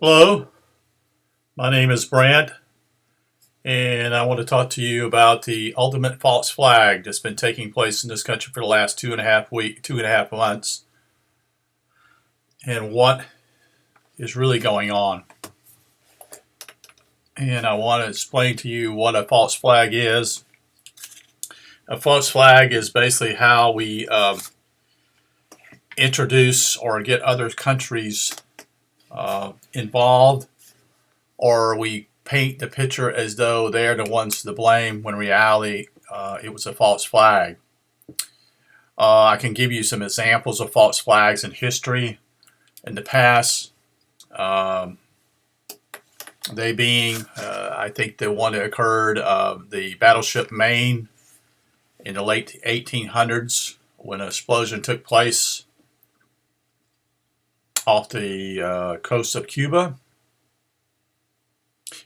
Hello, my name is Brant, and I want to talk to you about the ultimate false flag that's been taking place in this country for the last 2.5 months, and what is really going on. And I want to explain to you what a false flag is. A false flag is basically how we introduce or get other countries involved, or we paint the picture as though they're the ones to blame when in reality it was a false flag. I can give you some examples of false flags in history in the past. They being, I think the one that occurred, the battleship Maine in the late 1800s when an explosion took place off the coast of Cuba.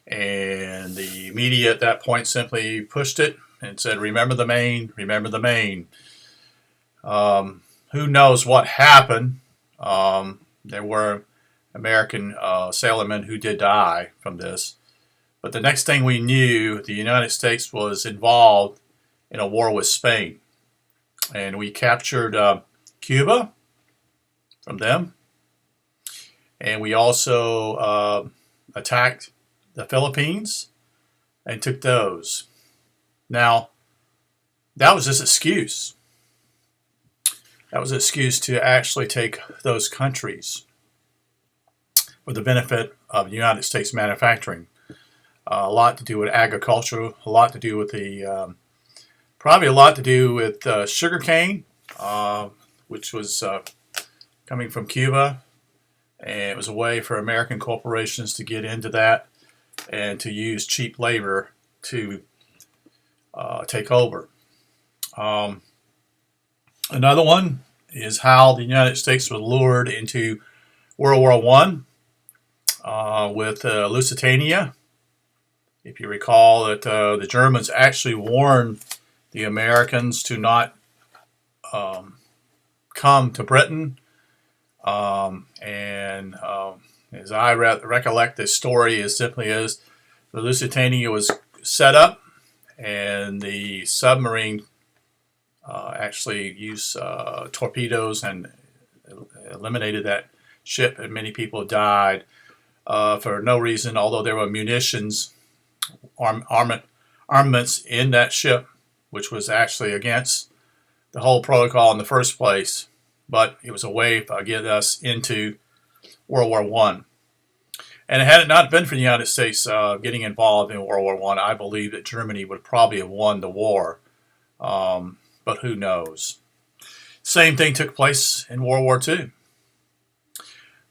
And the media at that point simply pushed it and said, remember the Maine, remember the Maine. Who knows what happened? There were American sailormen who did die from this. But the next thing we knew, the United States was involved in a war with Spain. And we captured Cuba from them. And we also attacked the Philippines and took those. Now, that was just an excuse. That was an excuse to actually take those countries for the benefit of the United States manufacturing. A lot to do with agriculture, a lot to do with probably a lot to do with sugarcane, which was coming from Cuba. And it was a way for American corporations to get into that and to use cheap labor to take over. Another one is how the United States was lured into World War I with Lusitania. If you recall that the Germans actually warned the Americans to not come to Britain. As I recollect this story, as simply as the Lusitania was set up and the submarine actually used torpedoes and eliminated that ship, and many people died for no reason, although there were munitions, armaments in that ship, which was actually against the whole protocol in the first place. But it was a way to get us into World War I. And had it not been for the United States getting involved in World War I believe that Germany would probably have won the war. But who knows? Same thing took place in World War II.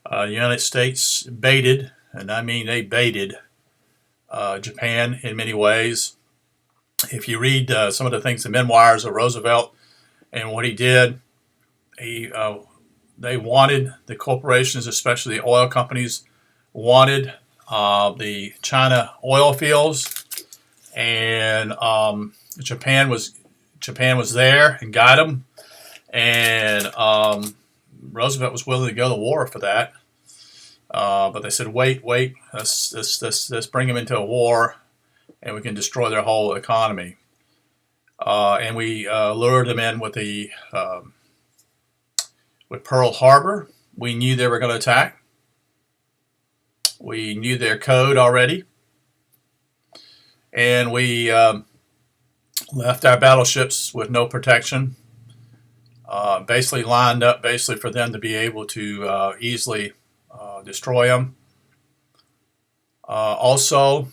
The United States baited, and I mean they baited, Japan in many ways. If you read some of the things, the memoirs of Roosevelt and what he did, they wanted, the corporations, especially the oil companies, wanted the China oil fields, and Japan was there and got them, and Roosevelt was willing to go to war for that, but they said, wait, let's bring them into a war, and we can destroy their whole economy, and we lured them in with with Pearl Harbor. We knew they were going to attack. We knew their code already. And we left our battleships with no protection. Basically lined up for them to be able to easily destroy them. Also,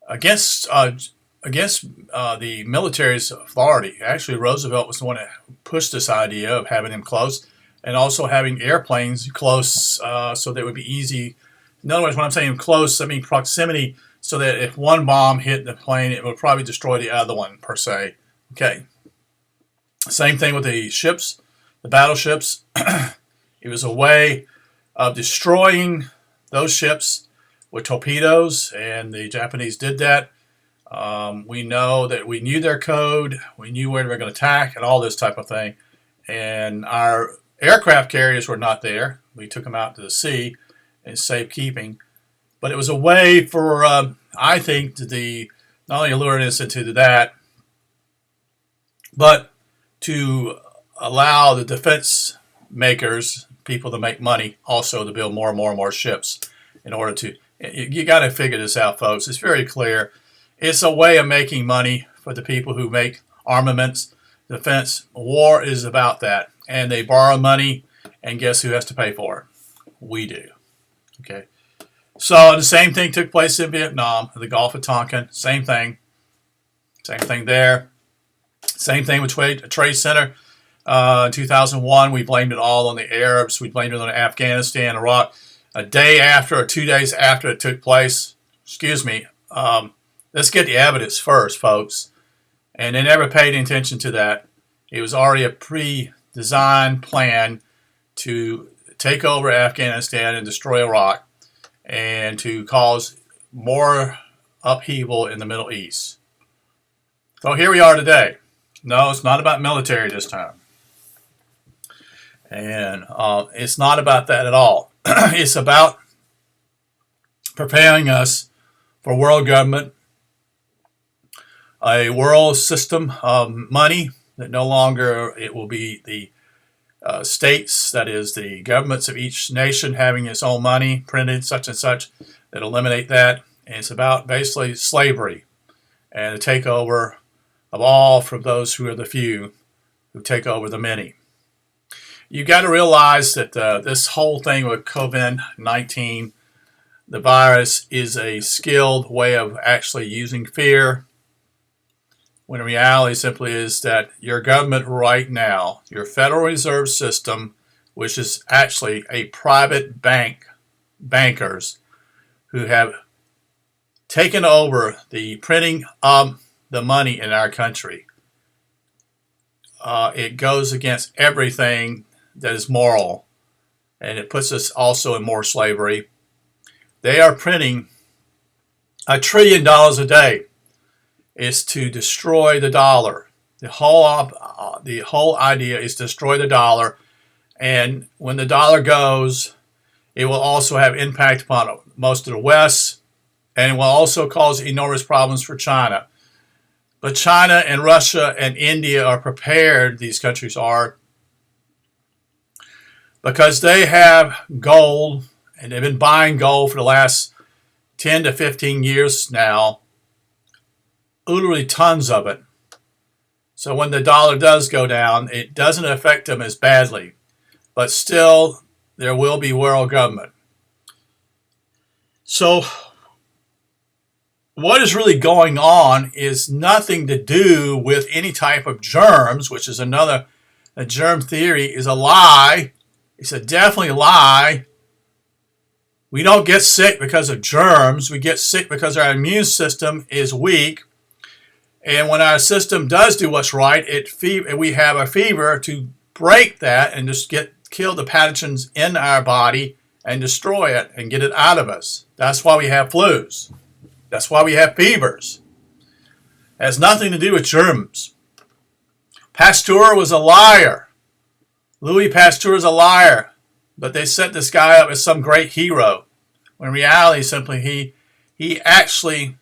against the military's authority. Actually, Roosevelt was the one that pushed this idea of having them close, and also having airplanes close so that it would be easy. In other words, when I'm saying close, I mean proximity, so that if one bomb hit the plane, it would probably destroy the other one, per se. Okay. Same thing with the ships, the battleships. It was a way of destroying those ships with torpedoes, and the Japanese did that. We know that we knew their code, we knew where they were going to attack, and all this type of thing. And our aircraft carriers were not there. We took them out to the sea in safekeeping. But it was a way for, I think, not only lure us into that, but to allow the defense makers, people to make money, also to build more and more and more ships in order to. You got to figure this out, folks. It's very clear. It's a way of making money for the people who make armaments, defense. War is about that. And they borrow money, and guess who has to pay for it? We do. Okay. So the same thing took place in Vietnam, the Gulf of Tonkin. Same thing. Same thing there. Same thing with Trade Center. In 2001, we blamed it all on the Arabs. We blamed it on Afghanistan, Iraq. A day after or 2 days after it took place, let's get the evidence first, folks. And they never paid attention to that. It was already a pre-designed plan to take over Afghanistan and destroy Iraq and to cause more upheaval in the Middle East. So here we are today. No, it's not about military this time. And it's not about that at all. It's about preparing us for world government, a world system of money that no longer it will be the states, that is the governments of each nation having its own money printed, such and such, that eliminate that. And it's about basically slavery and the takeover of all from those who are the few who take over the many. You got to realize that this whole thing with COVID-19, the virus, is a skilled way of actually using fear, when in reality simply is that your government right now, your Federal Reserve System, which is actually a private bankers who have taken over the printing of the money in our country. It goes against everything that is moral, and it puts us also in more slavery. They are printing $1 trillion a day. Is to destroy the dollar. The whole idea is to destroy the dollar, and when the dollar goes, it will also have impact upon most of the West, and it will also cause enormous problems for China. But China and Russia and India are prepared, these countries are, because they have gold, and they've been buying gold for the last 10 to 15 years now, literally tons of it. So when the dollar does go down, it doesn't affect them as badly. But still, there will be world government. So what is really going on is nothing to do with any type of germs, which is a germ theory is a lie. It's a definitely lie. We don't get sick because of germs. We get sick because our immune system is weak. And when our system does do what's right, we have a fever to break that and just kill the pathogens in our body and destroy it and get it out of us. That's why we have flus. That's why we have fevers. It has nothing to do with germs. Pasteur was a liar. Louis Pasteur is a liar. But they set this guy up as some great hero. When in reality, simply he actually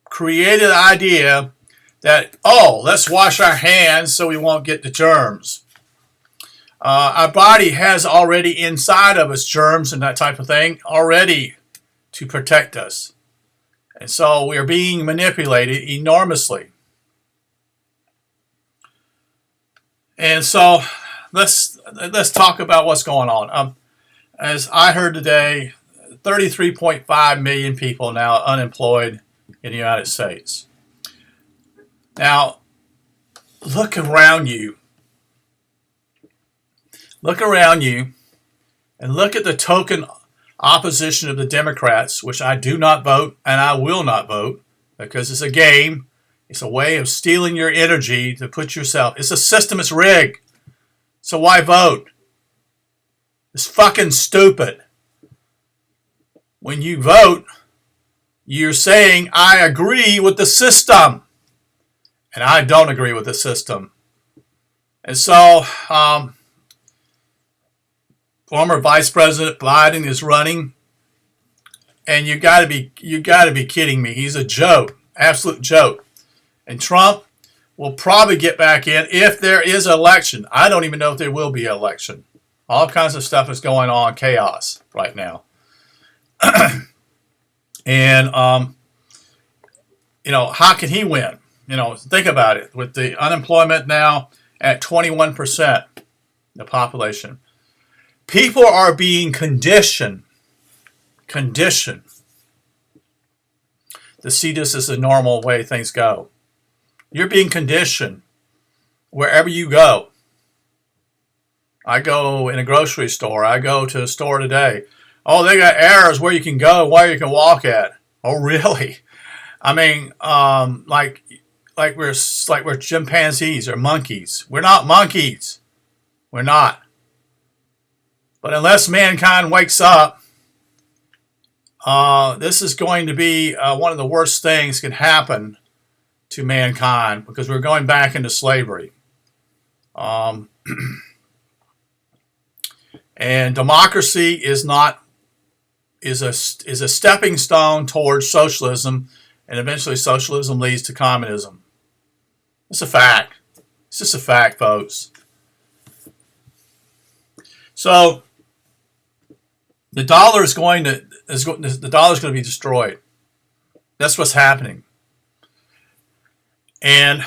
created the idea that, let's wash our hands so we won't get the germs. Our body has already inside of us germs and that type of thing already to protect us. And so we are being manipulated enormously. And so let's talk about what's going on. As I heard today, 33.5 million people now unemployed in the United States. Now, look around you. Look around you and look at the token opposition of the Democrats, which I do not vote and I will not vote because it's a game. It's a way of stealing your energy to put yourself. It's a system. It's rigged. So why vote? It's fucking stupid. When you vote, you're saying, I agree with the system. And I don't agree with the system. And so, Former Vice President Biden is running, and you got to be kidding me. He's a joke, absolute joke. And Trump will probably get back in if there is an election. I don't even know if there will be an election. All kinds of stuff is going on, chaos right now. And how can he win? Think about it. With the unemployment now at 21%, the population, people are being conditioned to see this as the normal way things go. You're being conditioned wherever you go. I go in a grocery store. I go to a store today. Oh, they got arrows where you can go, where you can walk at. Oh, really? I mean, like we're chimpanzees or monkeys. We're not monkeys. We're not. But unless mankind wakes up, this is going to be one of the worst things can happen to mankind, because we're going back into slavery. And democracy is a stepping stone towards socialism, and eventually socialism leads to communism. It's a fact. It's just a fact, folks. So the dollar is going to be destroyed. That's what's happening. And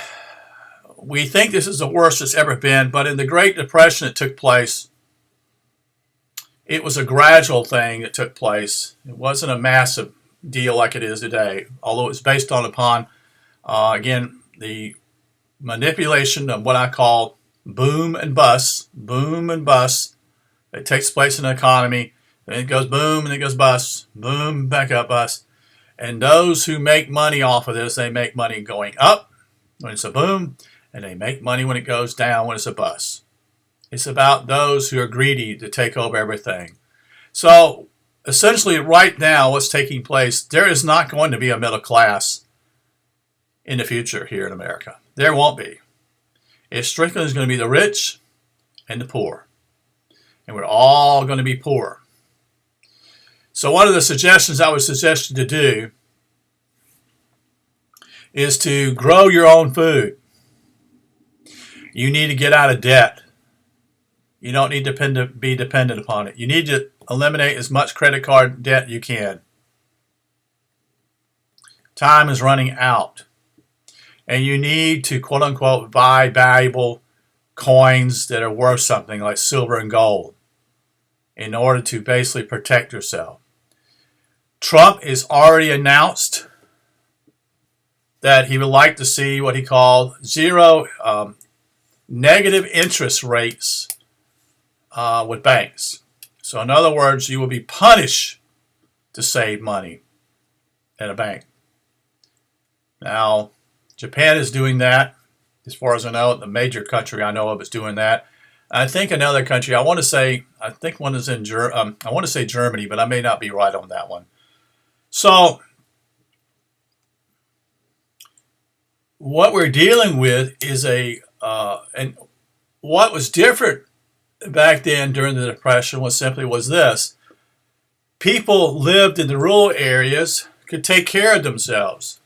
we think this is the worst it's ever been, but in the Great Depression that took place, it was a gradual thing that took place. It wasn't a massive deal like it is today, although it was based upon, again, the manipulation of what I call boom and bust. Boom and bust. It takes place in the economy. And it goes boom and it goes bust. Boom, back up, bust. And those who make money off of this, they make money going up when it's a boom, and they make money when it goes down when it's a bust. It's about those who are greedy to take over everything. So essentially right now what's taking place, there is not going to be a middle class in the future here in America. There won't be. It's strictly going to be the rich and the poor. And we're all going to be poor. So one of the suggestions I would suggest you to do is to grow your own food. You need to get out of debt. You don't need to be dependent upon it. You need to eliminate as much credit card debt you can. Time is running out. And you need to, quote unquote, buy valuable coins that are worth something like silver and gold in order to basically protect yourself. Trump has already announced that he would like to see what he called zero negative interest rates with banks. So in other words, you will be punished to save money at a bank. Now, Japan is doing that. As far as I know, the major country I know of is doing that. I think another country, I want to say Germany, but I may not be right on that one. So what we're dealing with is and what was different back then during the Depression was this. People lived in the rural areas, could take care of themselves.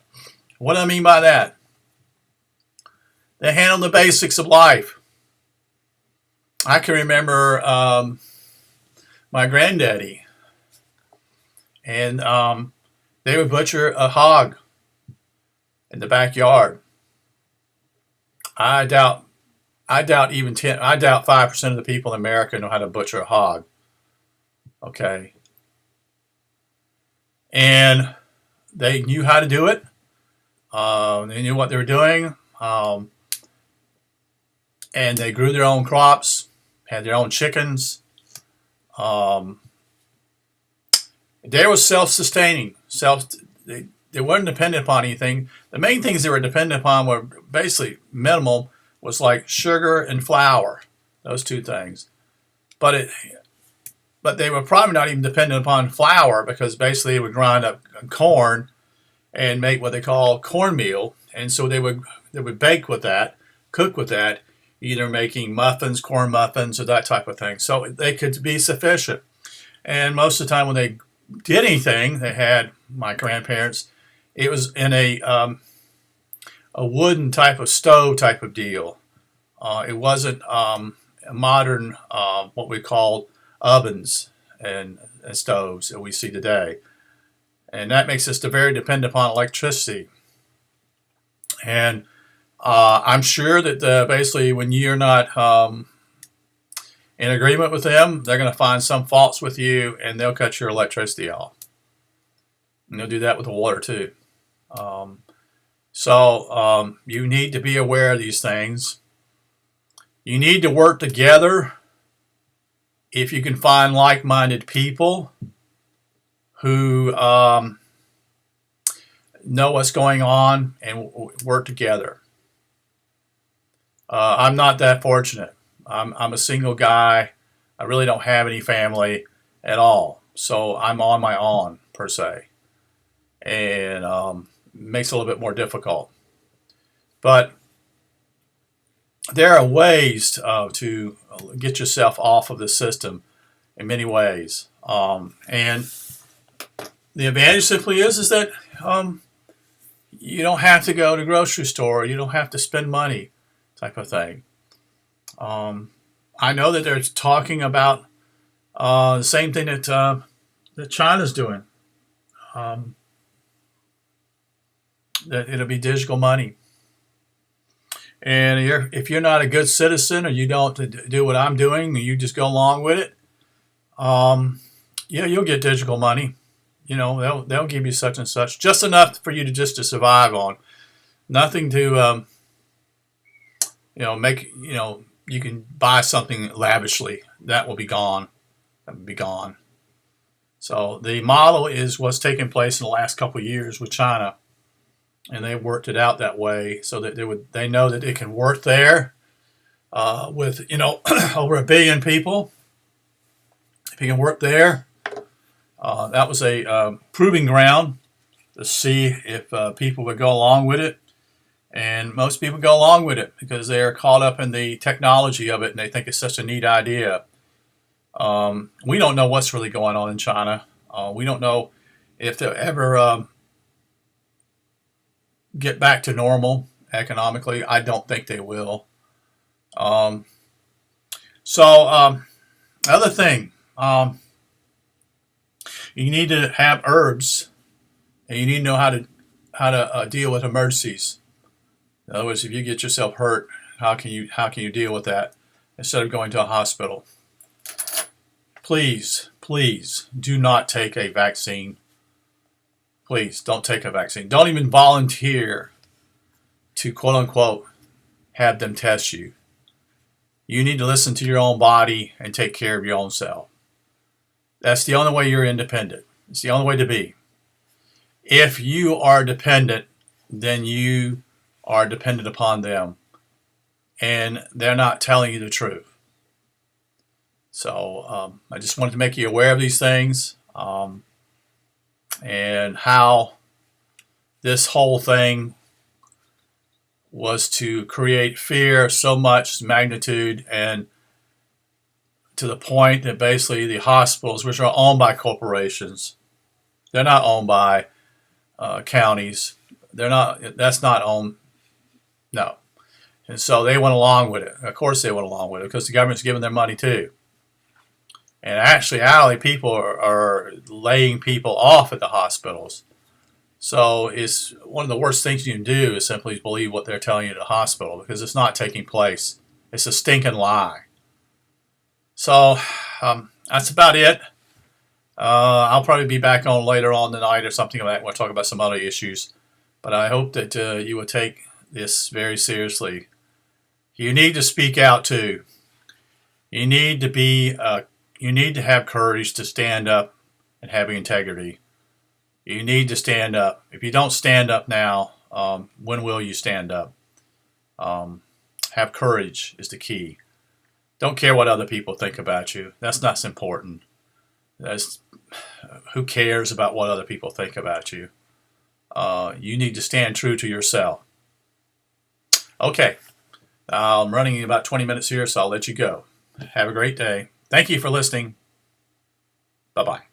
What do I mean by that? They handled the basics of life. I can remember my granddaddy, and they would butcher a hog in the backyard. I doubt 5% of the people in America know how to butcher a hog. Okay. And they knew how to do it. They knew what they were doing. And they grew their own crops, had their own chickens. They were self-sustaining. They weren't dependent upon anything. The main things they were dependent upon were basically minimal, was like sugar and flour, those two things. But they were probably not even dependent upon flour, because basically they would grind up corn and make what they call cornmeal, and so they would bake with that, cook with that, either making muffins, corn muffins, or that type of thing. So they could be sufficient. And most of the time when they did anything, they had, my grandparents, it was in a wooden type of stove type of deal. It wasn't a modern, what we call ovens and stoves that we see today. And that makes us very dependent upon electricity. And I'm sure that basically when you're not in agreement with them, they're going to find some faults with you and they'll cut your electricity off. And they'll do that with the water too. So you need to be aware of these things. You need to work together if you can find like-minded people who know what's going on and work together. I'm not that fortunate. I'm a single guy. I really don't have any family at all. So I'm on my own, per se. And it makes it a little bit more difficult. But there are ways to get yourself off of the system in many ways. And the advantage simply is that you don't have to go to the grocery store. You don't have to spend money, type of thing. I know that they're talking about the same thing that China's doing. That it'll be digital money. And if you're not a good citizen or you don't do what I'm doing, and you just go along with it, yeah, you'll get digital money. You know, they'll give you such and such, just enough for you to survive on. Nothing to, you can buy something lavishly. That will be gone. That will be gone. So the model is what's taking place in the last couple of years with China. And they worked it out that way so that they know that it can work there with over 1 billion people. If it can work there, that was a proving ground to see if people would go along with it. And most people go along with it because they are caught up in the technology of it and they think it's such a neat idea. We don't know what's really going on in China. We don't know if they'll ever get back to normal economically. I don't think they will. Other thing, you need to have herbs, and you need to know how to deal with emergencies. In other words, if you get yourself hurt, how can you deal with that instead of going to a hospital? Please do not take a vaccine. Please don't take a vaccine. Don't even volunteer to, quote unquote, have them test you. You need to listen to your own body and take care of your own self. That's the only way you're independent. It's the only way to be. If you are dependent, then you are dependent upon them. And they're not telling you the truth. So I just wanted to make you aware of these things. And how this whole thing was to create fear so much magnitude and to the point that basically the hospitals, which are owned by corporations, they're not owned by counties. That's not owned. No. And so they went along with it. Of course they went along with it because the government's giving them money too. And actually, people are laying people off at the hospitals. So it's one of the worst things you can do is simply believe what they're telling you at the hospital because it's not taking place. It's a stinking lie. So that's about it. I'll probably be back on later on tonight or something like that. We'll talk about some other issues. But I hope that you will take this very seriously. You need to speak out too. You need to have courage to stand up and have integrity. You need to stand up. If you don't stand up now, when will you stand up? Have courage is the key. Don't care what other people think about you. That's not important. Who cares about what other people think about you? You need to stand true to yourself. Okay. I'm running in about 20 minutes here, so I'll let you go. Have a great day. Thank you for listening. Bye-bye.